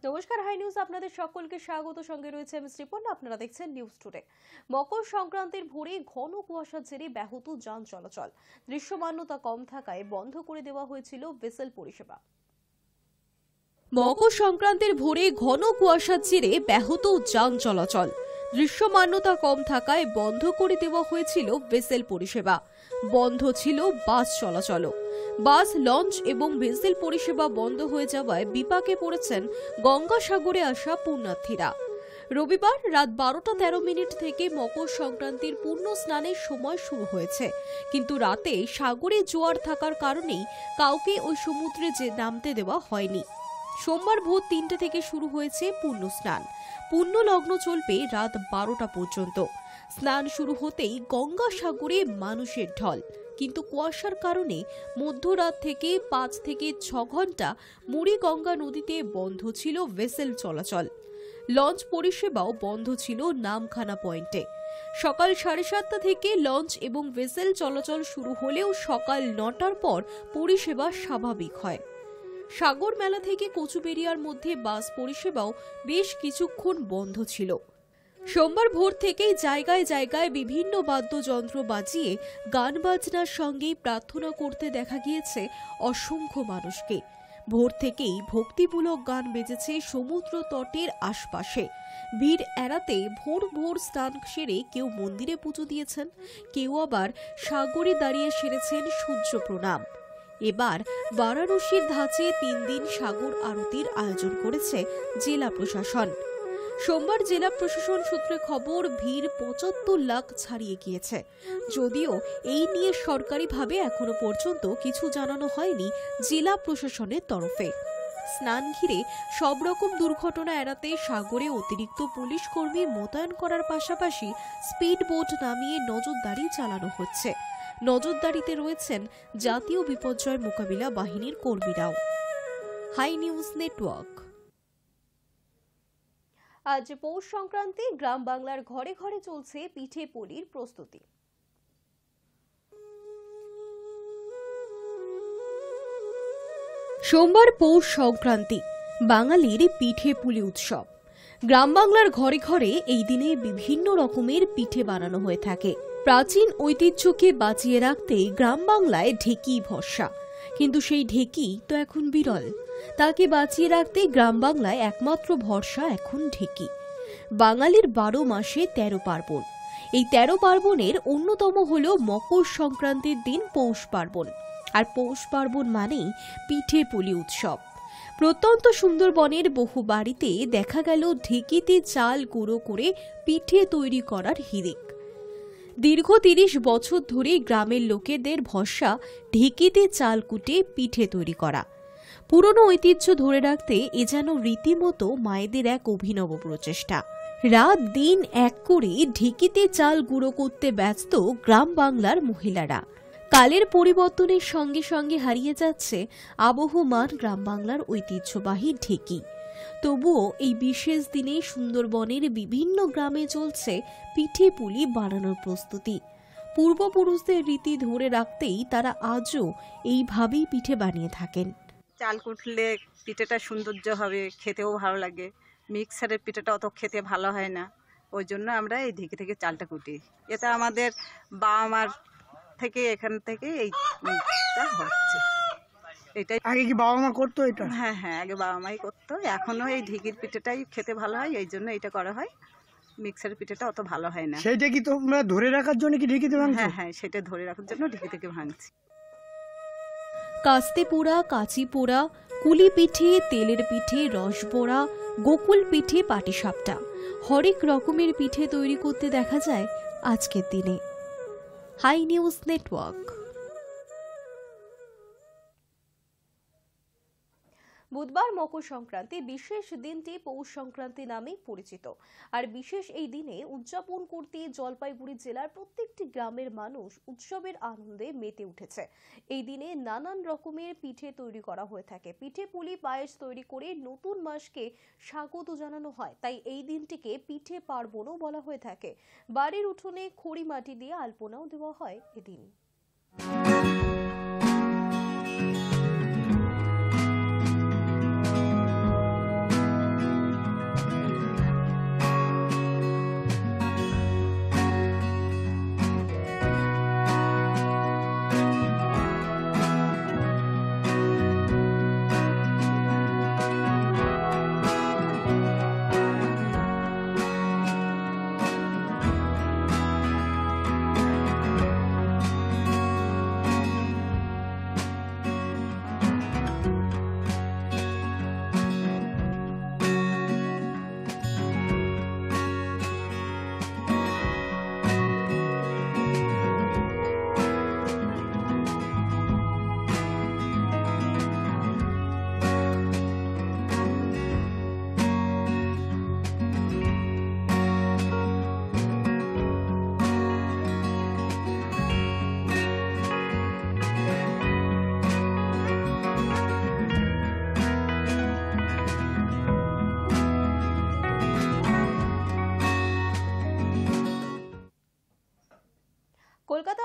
নমস্কার, high news আপনাদের সকলকে স্বাগত। সঙ্গে রয়েছে আমি শ্রীপর্ণা। আপনারা দেখছেন নিউজ টুডে। মকর সংক্রান্তির ভোরে ঘন কুয়াশার জেরে ব্যাহত যান চলাচল। দৃশ্যমানতা কম থাকায় বন্ধ করে দেওয়া হয়েছিল ভেসেল পরিষেবা। মকর সংক্রান্তির ভোরে ঘন কুয়াশার জেরে ব্যাহত যান চলাচল। দৃশ্যমানতা কম থাকায় বন্ধ করে দেওয়া হয়েছিল ভেসেল পরিষেবা। বন্ধ ছিল বাস চলাচলও। বাস, লঞ্চ এবং ভেসেল পরিষেবা বন্ধ হয়ে যাওয়ায় বিপাকে পড়েছেন গঙ্গাসাগরে আসা পুণ্যার্থীরা। রবিবার রাত 12:13 থেকে মকর সংক্রান্তির পূর্ণ স্নানের সময় শুরু হয়েছে, কিন্তু রাতে সাগরে জোয়ার থাকার কারণেই কাউকে ওই সমুদ্রে নামতে দেওয়া হয়নি। সোমবার ভোর 3টে থেকে শুরু হয়েছে পুণ্য স্নান। পুণ্য লগ্ন চলবে রাত 12টা পর্যন্ত। স্নান শুরু হতেই গঙ্গাসাগরে মানুষের ঢল, কিন্তু কুয়াশার কারণে মধ্যরাত থেকে 5 থেকে 6 ঘন্টা মুড়িগঙ্গা নদীতে বন্ধ ছিল ভেসেল চলাচল। লঞ্চ পরিষেবাও বন্ধ ছিল নামখানা পয়েন্টে। সকাল 7:30 থেকে লঞ্চ এবং ভেসেল চলাচল শুরু হলেও সকাল 9টার পর পরিষেবা স্বাভাবিক হয়। সাগর মেলা থেকে কচুবেড়িয়ার মধ্যে বাস পরিষেবাও বেশ কিছুক্ষণ বন্ধ ছিল। সোমবার ভোর থেকেই জায়গায় জায়গায় বিভিন্ন বাদ্যযন্ত্র বাজিয়ে গান বাজনার সঙ্গেই প্রার্থনা করতে দেখা গিয়েছে অসংখ্য মানুষকে। ভোর থেকেই ভক্তিমূলক গান বেজেছে সমুদ্র তটের আশপাশে। ভিড় এড়াতে ভোর ভোর স্নান সেরে কেউ মন্দিরে পুজো দিয়েছেন, কেউ আবার সাগরে দাঁড়িয়ে সেরেছেন সূর্য প্রণাম। এবার বারাণসীর ধাঁচে 3 দিন সাগর আরতির আয়োজন করেছে জেলা প্রশাসন। সোমবার জেলা প্রশাসন সূত্রে খবর, ভিড় 75 লাখ ছাড়িয়ে গিয়েছে। যদিও এই নিয়ে সরকারিভাবে এখনো পর্যন্ত কিছু জানানো হয়নি জেলা প্রশাসনের তরফে। স্নান ঘিরে সব রকম দুর্ঘটনা এড়াতে সাগরে অতিরিক্ত পুলিশ কর্মী মোতায়েন করার পাশাপাশি স্পিড বোট নামিয়ে নজরদারি চালানো হচ্ছে। নজরদারিতে রয়েছেন জাতীয় বিপর্যয় মোকাবিলা বাহিনীর কর্মীরাও। High News network. আজ পৌষ সংক্রান্তি, গ্রাম বাংলার ঘরে ঘরে চলছে পিঠে পুলির প্রস্তুতি। সোমবার পৌষ সংক্রান্তি, বাঙালির পিঠে পুলি উৎসব। গ্রাম বাংলার ঘরে ঘরে এই দিনে বিভিন্ন রকমের পিঠে বানানো হয়ে থাকে। প্রাচীন ঐতিহ্যকে বাঁচিয়ে রাখতে গ্রাম বাংলায় ঢেকি ভরসা, কিন্তু সেই ঢেকি তো এখন বিরল। তাকে বাঁচিয়ে রাখতে গ্রাম বাংলায় একমাত্র ভরসা এখন ঢেকি। বাঙালির 12 মাসে 13 পার্বণ। এই 13 পার্বণের অন্যতম হল মকর সংক্রান্তির দিন পৌষ পার্বণ। আর পৌষ পার্বণ মানেই পিঠে পুলি উৎসব। প্রত্যন্ত সুন্দরবনের বহু বাড়িতে দেখা গেল ঢেকিতে চাল গুঁড়ো করে পিঠে তৈরি করার হিড়িক। দীর্ঘ 30 বছর ধরে গ্রামের লোকেদের ভরসা ঢেকিতে চাল কুটে পিঠে তৈরি করা। পুরনো ঐতিহ্য ধরে রাখতে এ যেন রীতিমতো মায়েদের এক অভিনব প্রচেষ্টা। রাত দিন এক করে ঢেকিতে চাল গুঁড়ো করতে ব্যস্ত গ্রাম বাংলার মহিলারা। কালের পরিবর্তনের সঙ্গে সঙ্গে হারিয়ে যাচ্ছে আবহমান গ্রাম বাংলার ঐতিহ্যবাহী ঢেকি। তবুও এই বিশেষ দিনে সুন্দরবনের বিভিন্ন গ্রামে চলছে পিঠে পুলি বানানোর প্রস্তুতি। পূর্বপুরুষদের রীতি ধরে রাখতেই তারা আজও এইভাবেই পিঠে বানিয়ে থাকেন। চাল কুটলে পিঠেটা সৌন্দর্য হবে, খেতেও ভালো লাগে। মিক্সারের পিঠেটা অত খেতে ভালো হয় না, ওই জন্য আমরা এই ঢেকি থেকে চালটা কুটি। এটা আমাদের বাবা মার থেকে, এখান থেকে এইটা হচ্ছে। এটাই আগে কি বাবা মা করতো এটা? হ্যাঁ হ্যাঁ, আগে বাবা মাই করতো। এখনো এই ঢেকির পিঠেটাই খেতে ভালো হয়, এই জন্য এটা করা হয়। মিক্সারের পিঠেটা অত ভালো হয় না। সেইটা কি তোমরা ধরে রাখার জন্য কি ঢেকিতে ভাঙছো? হ্যাঁ হ্যাঁ, সেটা ধরে রাখার জন্য ঢেকি থেকে ভাঙছি। কাস্তে পোড়া, কাঁচি পোড়া, কুলি পিঠে, তেলের পিঠে, রসবড়া, গোকুল পিঠে, পাটিসাপটা, হরেক রকমের পিঠে তৈরি করতে দেখা যায় আজকের দিনে। Hi News Network. বুধবার মকর সংক্রান্তি, বিশেষ দিনটি পৌষ সংক্রান্তি নামে পরিচিত। আর বিশেষ এই দিনে উদযাপন করতে জলপাইগুড়ি জেলার প্রত্যেকটি গ্রামের মানুষ উৎসবের আনন্দে মেতে উঠেছে। এই দিনে নানান রকমের পিঠে তৈরি করা হয়ে থাকে। পিঠে পুলি, পায়েস তৈরি করে নতুন মাসকে স্বাগত জানানো হয়, তাই এই দিনটিকে পিঠে পার্বণও বলা হয়ে থাকে। বাড়ির উঠোনে খড়ি মাটি দিয়ে আলপনাও দেওয়া হয় এদিন।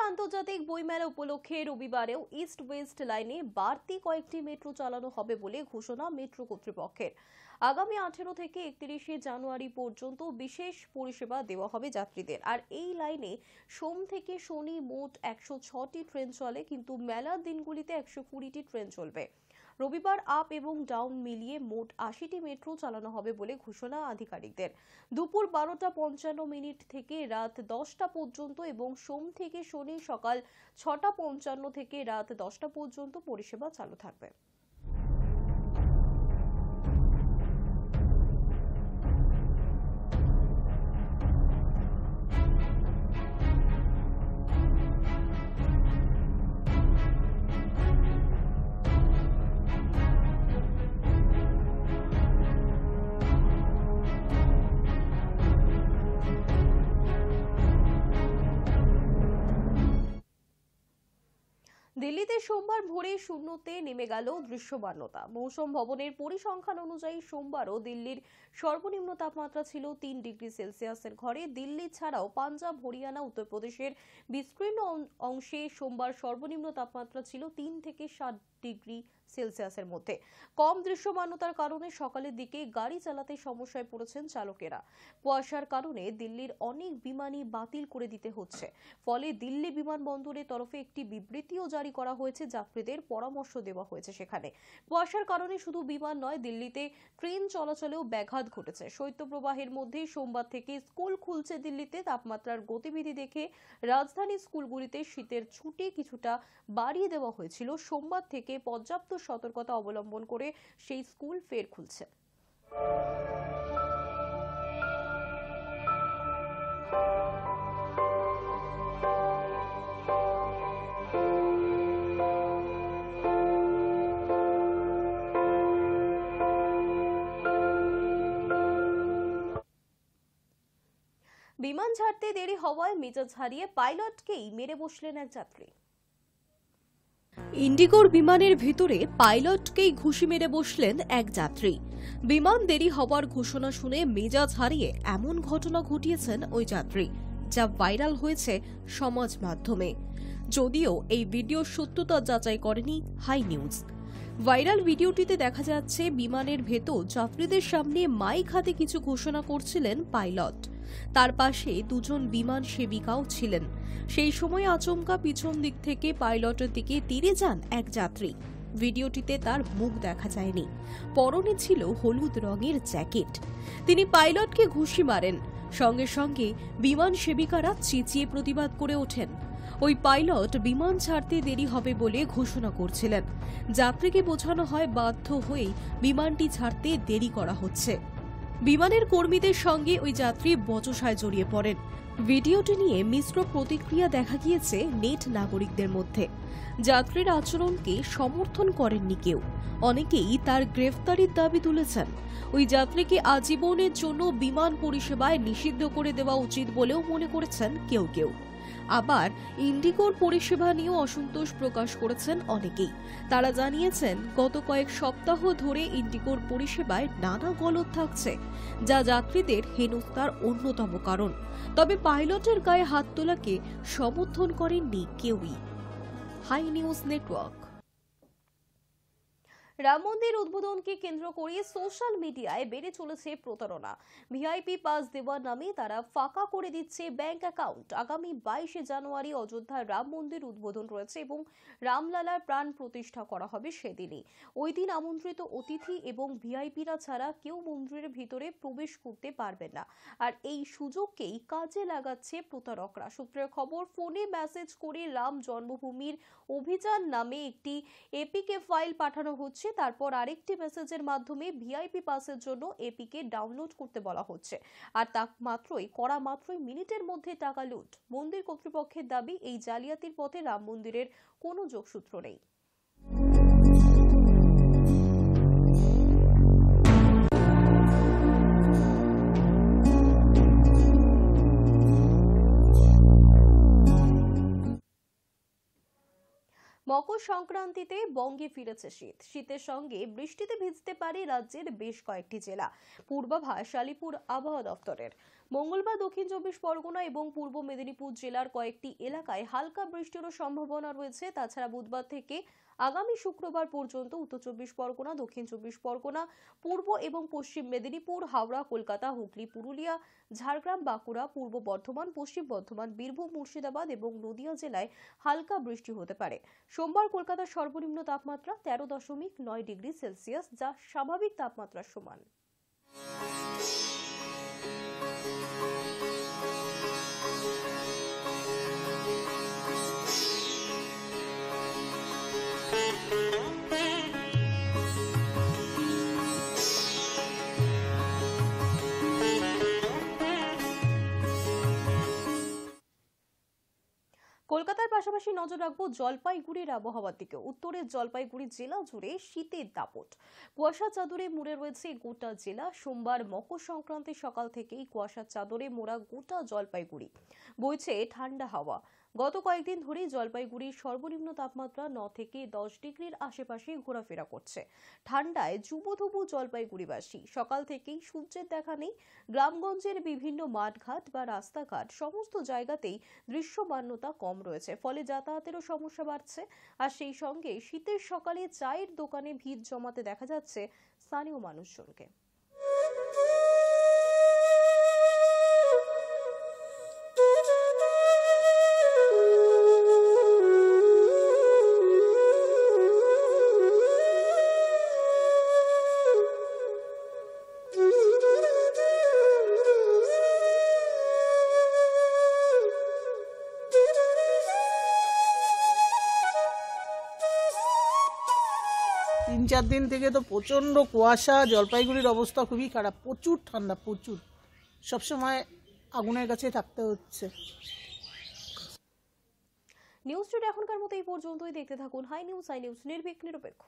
আন্তর্জাতিক বইমেলা উপলক্ষে রবিবারেও ইস্ট ওয়েস্ট লাইনে বাড়তি কয়েকটি মেট্রো চালানো হবে বলে ঘোষণা মেট্রো কর্তৃপক্ষের। আগামী 18 থেকে 31 জানুয়ারি পর্যন্ত বিশেষ পরিষেবা দেওয়া হবে যাত্রীদের। আর এই লাইনে সোম থেকে শনি মোট 106টি ট্রেন চলে, কিন্তু মেলার দিনগুলিতে 120টি ট্রেন চলবে। রবিবার আপ এবং ডাউন মিলিয়ে মোট 80টি মেট্রো চালানো হবে বলে ঘোষণা আধিকারিকদের। দুপুর 12:55 থেকে রাত 10টা পর্যন্ত এবং সোম থেকে শনি সকাল 6:55 থেকে রাত 10টা পর্যন্ত পরিষেবা চালু থাকবে। দিল্লিতে সোমবার ভোরে শূন্যতে নেমে গেল দৃশ্যমানতা। মৌসুম ভবনের পরিসংখ্যান অনুযায়ী সোমবারও দিল্লির সর্বনিম্ন তাপমাত্রা ছিল 3 ডিগ্রি সেলসিয়াসের ঘরে। দিল্লি ছাড়াও পাঞ্জাব, হরিয়ানা, উত্তরপ্রদেশের বিস্তীর্ণ অংশে সোমবার সর্বনিম্ন তাপমাত্রা ছিল 3 থেকে 7 ডিগ্রি সেলসিয়াসের মধ্যে। কম দৃশ্যমানতার কারণে সকালের দিকে গাড়ি চালাতে সমস্যায় পড়েছেন চালকেরা। কুয়াশার কারণে দিল্লির অনেক বিমানই বাতিল করে দিতে হচ্ছে। ফলে দিল্লি বিমানবন্দরের তরফে একটি বিবৃতিও জারি করা হয়েছে, যাত্রীদের পরামর্শ দেওয়া হয়েছে। সেখানে কুয়াশার কারণে শুধু বিমান নয়, দিল্লিতে ট্রেন চলাচলেও ব্যাঘাত ঘটেছে। শৈত্যপ্রবাহের মধ্যে সোমবার থেকে স্কুল খুলছে দিল্লিতে। তাপমাত্রার গতিবিধি দেখে রাজধানী স্কুলগুলিতে শীতের ছুটি কিছুটা বাড়িয়ে দেওয়া হয়েছিল। সোমবার থেকে পর্যাপ্ত সতর্কতা অবলম্বন করে সেই স্কুল ফের খুলছে। বিমান ছাড়তে দেরি হওয়ায় মেজাজ হারিয়ে পাইলটকেই মেরে বসলেন এক যাত্রী। ইন্ডিগোর বিমানের ভিতরে পাইলটকেই ঘুষি মেরে বসলেন এক যাত্রী। বিমান দেরি হওয়ার ঘোষণা শুনে মেজাজ হারিয়ে এমন ঘটনা ঘটিয়েছেন ওই যাত্রী, যা ভাইরাল হয়েছে সমাজ মাধ্যমে। যদিও এই ভিডিওর সত্যতা যাচাই করেনি হাই নিউজ। ভাইরাল ভিডিওটিতে দেখা যাচ্ছে বিমানের ভেতর যাত্রীদের সামনে মাইক হাতে কিছু ঘোষণা করছিলেন পাইলট। তার পাশে দুজন বিমান সেবিকাও ছিলেন। সেই সময় আচমকা পিছন দিক থেকে পাইলটের দিকে তীরে যান এক যাত্রী। ভিডিওটিতে তার মুখ দেখা যায়নি, পরনে ছিল হলুদ রঙের জ্যাকেট। তিনি পাইলটকে ঘুষি মারেন। সঙ্গে সঙ্গে বিমান সেবিকারা চেঁচিয়ে প্রতিবাদ করে ওঠেন। ওই পাইলট বিমান ছাড়তে দেরি হবে বলে ঘোষণা করছিলেন। যাত্রীকে বোঝানো হয় বাধ্য হয়েই বিমানটি ছাড়তে দেরি করা হচ্ছে। বিমানের কর্মীদের সঙ্গে ওই যাত্রী বচসায় জড়িয়ে পড়েন। ভিডিওটি নিয়ে মিশ্র প্রতিক্রিয়া দেখা গিয়েছে নেট নাগরিকদের মধ্যে। যাত্রীর আচরণকে সমর্থন করেননি কেউ। অনেকেই তার গ্রেফতারির দাবি তুলেছেন। ওই যাত্রীকে আজীবনের জন্য বিমান পরিষেবায় নিষিদ্ধ করে দেওয়া উচিত বলেও মনে করেছেন কেউ কেউ। আবার ইন্ডিগোর পরিষেবা নিয়েও অসন্তোষ প্রকাশ করেছেন অনেকেই। তারা জানিয়েছেন গত কয়েক সপ্তাহ ধরে ইন্ডিগোর পরিষেবায় নানা গলদ থাকছে, যা যাত্রীদের হেনস্থার অন্যতম কারণ। তবে পাইলটের গায়ে হাত তোলাকে সমর্থন করেননি কেউই। High News network. রাম মন্দির উদ্বোধনকে কেন্দ্র করে সোশ্যাল মিডিয়ায় বেড়ে চলেছে প্রতারণা। ভিআইপি পাস দেওয়ার নামে তারা ফাঁকা করে দিচ্ছে ব্যাংক অ্যাকাউন্ট। আগামী 22 জানুয়ারি অযোধ্যার রাম মন্দির উদ্বোধন রয়েছে এবং রামলালার প্রাণ প্রতিষ্ঠা করা হবে সেদিনই। ওই দিন আমন্ত্রিত অতিথি এবং ভিআইপিরা ছাড়া কেউ মন্দিরের ভিতরে প্রবেশ করতে পারবে না। আর এই সুযোগকেই কাজে লাগাচ্ছে প্রতারকরা। সূত্রের খবর, ফোনে মেসেজ করে রাম জন্মভূমির অভিযান নামে একটি এপিকে ফাইল পাঠানো হচ্ছে। তারপর আরেকটি মেসেজের মাধ্যমে ভিআইপি পাসের জন্য এপিকে ডাউনলোড করতে বলা হচ্ছে। আর তা মাত্রই মিনিটের মধ্যে টাকা লুট। মন্দির কর্তৃপক্ষের দাবি, এই জালিয়াতির পথে রাম মন্দিরের কোনো যোগসূত্র নেই। মকর সংক্রান্তিতে বঙ্গে ফিরেছে শীত। শীতের সঙ্গে বৃষ্টিতে ভিজতে পারে রাজ্যের বেশ কয়েকটি জেলা। পূর্বাভাস আলিপুর আবহাওয়া দফতরের। মঙ্গলবার দক্ষিণ 24 পরগনা এবং পূর্ব মেদিনীপুর জেলার কয়েকটি এলাকায় হালকা বৃষ্টিরও সম্ভাবনা রয়েছে। তাছাড়া বুধবার থেকে আগামী শুক্রবার পর্যন্ত উত্তর 24 পরগনা, দক্ষিণ 24 পরগনা, পূর্ব এবং পশ্চিম মেদিনীপুর, হাওড়া, কলকাতা, হুগলি, পুরুলিয়া, ঝাড়গ্রাম, বাঁকুড়া, পূর্ব বর্ধমান, পশ্চিম বর্ধমান, বীরভূম, মুর্শিদাবাদ এবং নদিয়া জেলায় হালকা বৃষ্টি হতে পারে। সোমবার কলকাতার সর্বনিম্ন তাপমাত্রা 13.9 ডিগ্রি সেলসিয়াস, যা স্বাভাবিক তাপমাত্রার সমান। কলকাতার পাশাপাশি নজর রাখবো জলপাইগুড়ির আবহাওয়ার দিকে। উত্তরের জলপাইগুড়ি জেলা জুড়ে শীতের দাপট। কুয়াশা চাদরে মুড়ে রয়েছে গোটা জেলা। সোমবার মকর সংক্রান্তি সকাল থেকেই কুয়াশার চাদরে মোড়া গোটা জলপাইগুড়ি। বইছে ঠান্ডা হাওয়া। গত কয়েকদিন ধরেই জলপাইগুড়ির সর্বনিম্ন তাপমাত্রা 9 থেকে 10 ডিগ্রির আশেপাশে ঘোরাফেরা করছে। ঠান্ডায় যুবধুবু জলপাইগুড়িবাসী। সকাল থেকেই সূর্যের দেখা নেই। গ্রামগঞ্জের বিভিন্ন মাঠঘাট বা রাস্তাঘাট সমস্ত জায়গাতেই দৃশ্যমানতা কম রয়েছে, ফলে যাতায়াতেরও সমস্যা বাড়ছে। আর সেই সঙ্গে শীতের সকালে চায়ের দোকানে ভিড় জমাতে দেখা যাচ্ছে স্থানীয় মানুষজনকে। তিন চার দিন থেকে তো প্রচণ্ড কুয়াশা, জলপাইগুড়ির অবস্থা খুবই খারাপ, প্রচুর ঠান্ডা, প্রচুর। সবসময় আগুনের কাছে থাকতে হচ্ছে। নিউজ টুডে এখনকার মতো এই পর্যন্তই। দেখতে থাকুন হাই নিউজ, নির্ভীক নিরপেক্ষ।